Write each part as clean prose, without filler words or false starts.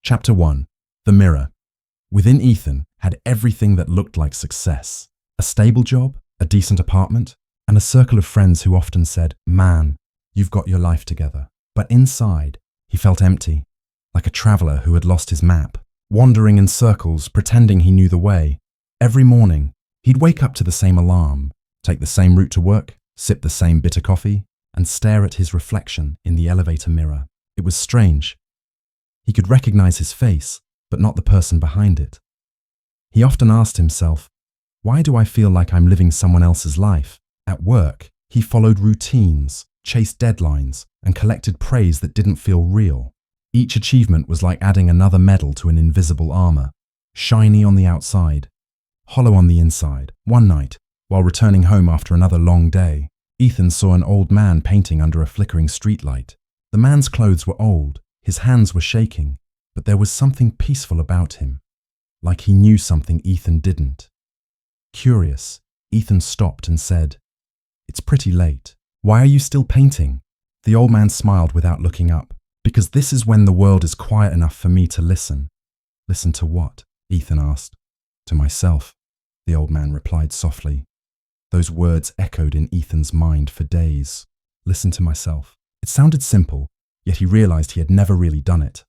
Chapter 1. The Mirror. Within Ethan had everything that looked like success. A stable job, a decent apartment, and a circle of friends who often said, "Man, you've got your life together." But inside, he felt empty, like a traveler who had lost his map, wandering in circles, pretending he knew the way. Every morning, he'd wake up to the same alarm, take the same route to work, sip the same bitter coffee, and stare at his reflection in the elevator mirror. It was strange. He could recognize his face, but not the person behind it. He often asked himself, why do I feel like I'm living someone else's life? At work, he followed routines, chased deadlines, and collected praise that didn't feel real. Each achievement was like adding another medal to an invisible armor, shiny on the outside, hollow on the inside. One night, while returning home after another long day, Ethan saw an old man painting under a flickering streetlight. The man's clothes were old, his hands were shaking, but there was something peaceful about him, like he knew something Ethan didn't. Curious, Ethan stopped and said, "It's pretty late. Why are you still painting?" The old man smiled without looking up. "Because this is when the world is quiet enough for me to listen." "Listen to what?" Ethan asked. "To myself," the old man replied softly. Those words echoed in Ethan's mind for days. Listen to myself. It sounded simple, yet he realized he had never really done it.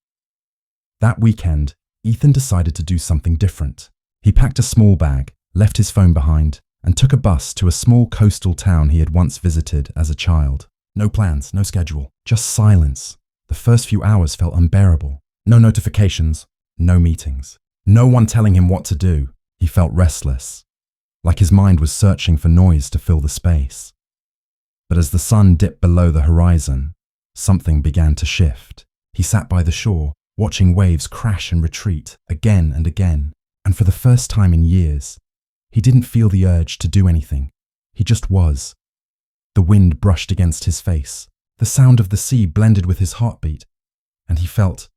That weekend, Ethan decided to do something different. He packed a small bag, left his phone behind, and took a bus to a small coastal town he had once visited as a child. No plans, no schedule, just silence. The first few hours felt unbearable. No notifications, no meetings, no one telling him what to do. He felt restless, like his mind was searching for noise to fill the space. But as the sun dipped below the horizon, something began to shift. He sat by the shore, watching waves crash and retreat again and again, and for the first time in years, he didn't feel the urge to do anything. He just was. The wind brushed against his face, the sound of the sea blended with his heartbeat, and he felt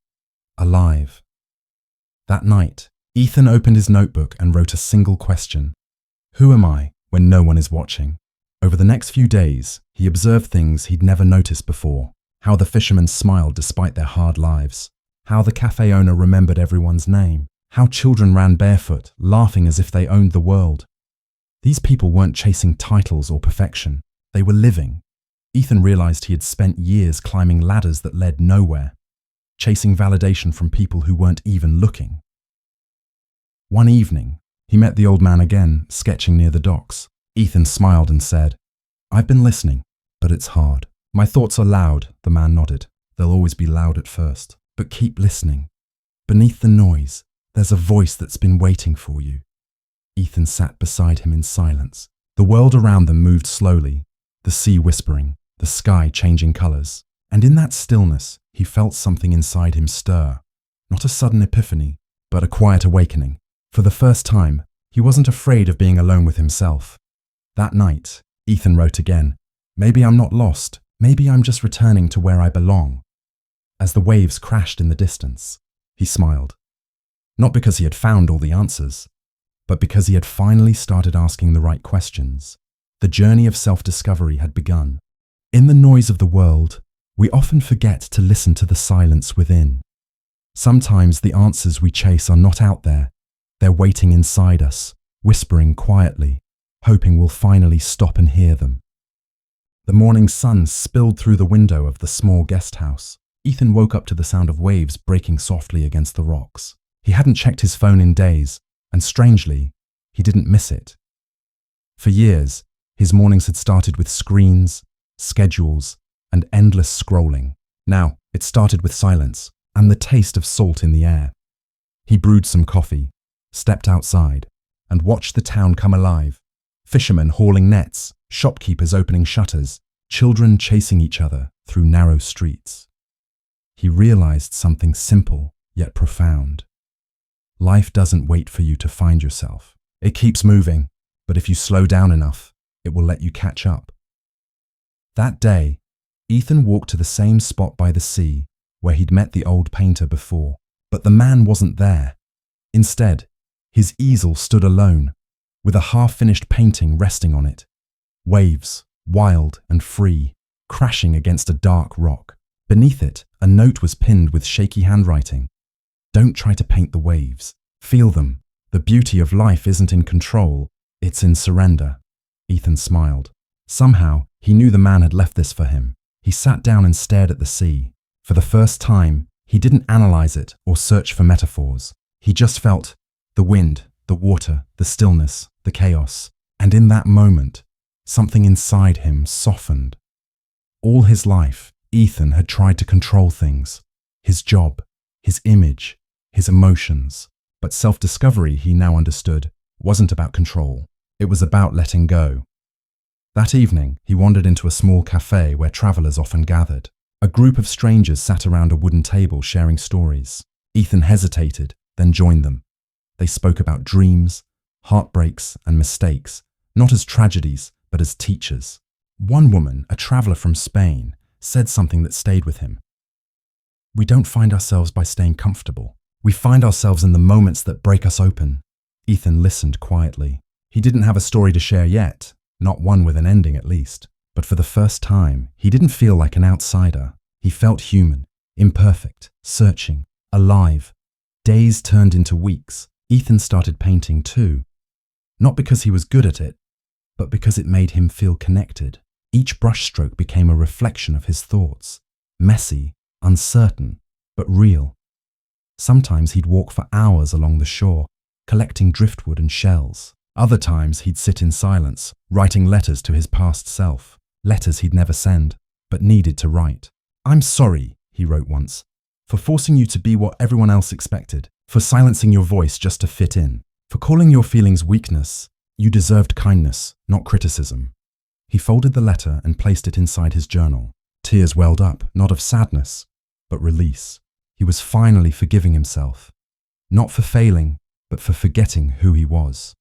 alive. That night, Ethan opened his notebook and wrote a single question. Who am I when no one is watching? Over the next few days, he observed things he'd never noticed before. How the fishermen smiled despite their hard lives. How the cafe owner remembered everyone's name. How children ran barefoot, laughing as if they owned the world. These people weren't chasing titles or perfection. They were living. Ethan realized he had spent years climbing ladders that led nowhere, chasing validation from people who weren't even looking. One evening, he met the old man again, sketching near the docks. Ethan smiled and said, "I've been listening, but it's hard. My thoughts are loud," the man nodded. "They'll always be loud at first, but keep listening. Beneath the noise, there's a voice that's been waiting for you." Ethan sat beside him in silence. The world around them moved slowly, the sea whispering, the sky changing colors. And in that stillness, he felt something inside him stir. Not a sudden epiphany, but a quiet awakening. For the first time, he wasn't afraid of being alone with himself. That night, Ethan wrote again, "Maybe I'm not lost. Maybe I'm just returning to where I belong." As the waves crashed in the distance, he smiled. Not because he had found all the answers, but because he had finally started asking the right questions. The journey of self-discovery had begun. In the noise of the world, we often forget to listen to the silence within. Sometimes the answers we chase are not out there. They're waiting inside us, whispering quietly, hoping we'll finally stop and hear them. The morning sun spilled through the window of the small guest house. Ethan woke up to the sound of waves breaking softly against the rocks. He hadn't checked his phone in days, and strangely, he didn't miss it. For years, his mornings had started with screens, schedules, and endless scrolling. Now, it started with silence and the taste of salt in the air. He brewed some coffee, stepped outside, and watched the town come alive. Fishermen hauling nets, shopkeepers opening shutters, children chasing each other through narrow streets. He realized something simple yet profound. Life doesn't wait for you to find yourself. It keeps moving, but if you slow down enough, it will let you catch up. That day, Ethan walked to the same spot by the sea where he'd met the old painter before, but the man wasn't there. Instead, his easel stood alone, with a half-finished painting resting on it. Waves, wild and free, crashing against a dark rock. Beneath it, a note was pinned with shaky handwriting. Don't try to paint the waves. Feel them. The beauty of life isn't in control, it's in surrender. Ethan smiled. Somehow, he knew the man had left this for him. He sat down and stared at the sea. For the first time, he didn't analyze it or search for metaphors. He just felt the wind, the water, the stillness, the chaos. And in that moment, something inside him softened. All his life, Ethan had tried to control things. His job, his image, his emotions. But self-discovery, he now understood, wasn't about control. It was about letting go. That evening, he wandered into a small cafe where travelers often gathered. A group of strangers sat around a wooden table sharing stories. Ethan hesitated, then joined them. They spoke about dreams, heartbreaks, and mistakes, not as tragedies, but as teachers. One woman, a traveler from Spain, said something that stayed with him. We don't find ourselves by staying comfortable. We find ourselves in the moments that break us open. Ethan listened quietly. He didn't have a story to share yet, not one with an ending at least. But for the first time, he didn't feel like an outsider. He felt human, imperfect, searching, alive. Days turned into weeks. Ethan started painting too. Not because he was good at it, but because it made him feel connected. Each brushstroke became a reflection of his thoughts. Messy, uncertain, but real. Sometimes he'd walk for hours along the shore, collecting driftwood and shells. Other times he'd sit in silence, writing letters to his past self. Letters he'd never send, but needed to write. I'm sorry, he wrote once, for forcing you to be what everyone else expected, for silencing your voice just to fit in, for calling your feelings weakness. You deserved kindness, not criticism. He folded the letter and placed it inside his journal. Tears welled up, not of sadness, but release. He was finally forgiving himself, not for failing, but for forgetting who he was.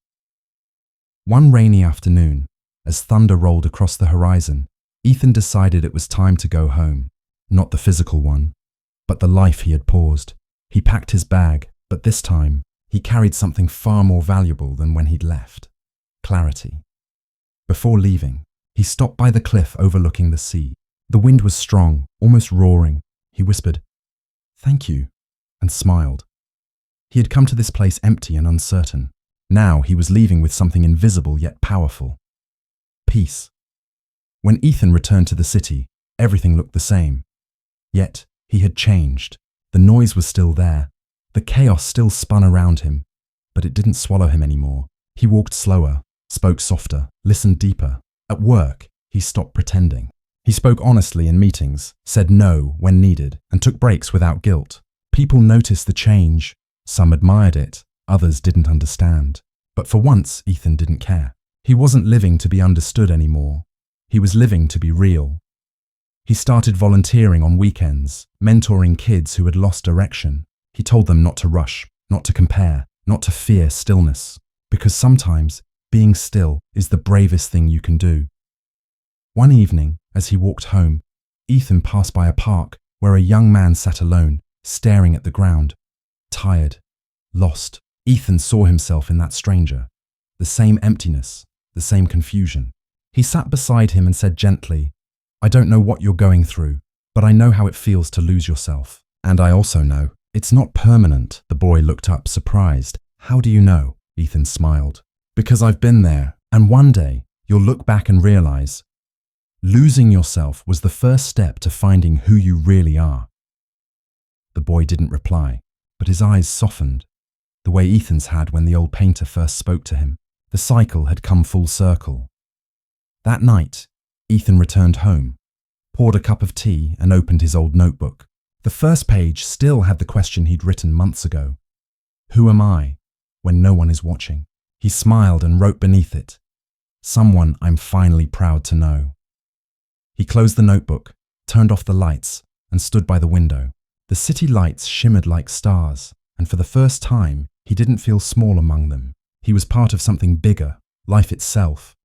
One rainy afternoon, as thunder rolled across the horizon, Ethan decided it was time to go home. Not the physical one, but the life he had paused. He packed his bag, but this time, he carried something far more valuable than when he'd left. Clarity. Before leaving, he stopped by the cliff overlooking the sea. The wind was strong, almost roaring. He whispered, "Thank you," and smiled. He had come to this place empty and uncertain. Now he was leaving with something invisible yet powerful. Peace. When Ethan returned to the city, everything looked the same. Yet, he had changed. The noise was still there. The chaos still spun around him, but it didn't swallow him anymore. He walked slower, spoke softer, listened deeper. At work, he stopped pretending. He spoke honestly in meetings, said no when needed, and took breaks without guilt. People noticed the change. Some admired it, others didn't understand. But for once, Ethan didn't care. He wasn't living to be understood anymore. He was living to be real. He started volunteering on weekends, mentoring kids who had lost direction. He told them not to rush, not to compare, not to fear stillness, because sometimes being still is the bravest thing you can do. One evening, as he walked home, Ethan passed by a park where a young man sat alone, staring at the ground. Tired, lost. Ethan saw himself in that stranger. The same emptiness, the same confusion. He sat beside him and said gently, "I don't know what you're going through, but I know how it feels to lose yourself. And I also know it's not permanent." The boy looked up, surprised. "How do you know?" Ethan smiled. "Because I've been there, and one day you'll look back and realize losing yourself was the first step to finding who you really are." The boy didn't reply, but his eyes softened, the way Ethan's had when the old painter first spoke to him. The cycle had come full circle. That night, Ethan returned home, poured a cup of tea and opened his old notebook. The first page still had the question he'd written months ago. Who am I when no one is watching? He smiled and wrote beneath it, "Someone I'm finally proud to know." He closed the notebook, turned off the lights, and stood by the window. The city lights shimmered like stars, and for the first time, he didn't feel small among them. He was part of something bigger, life itself.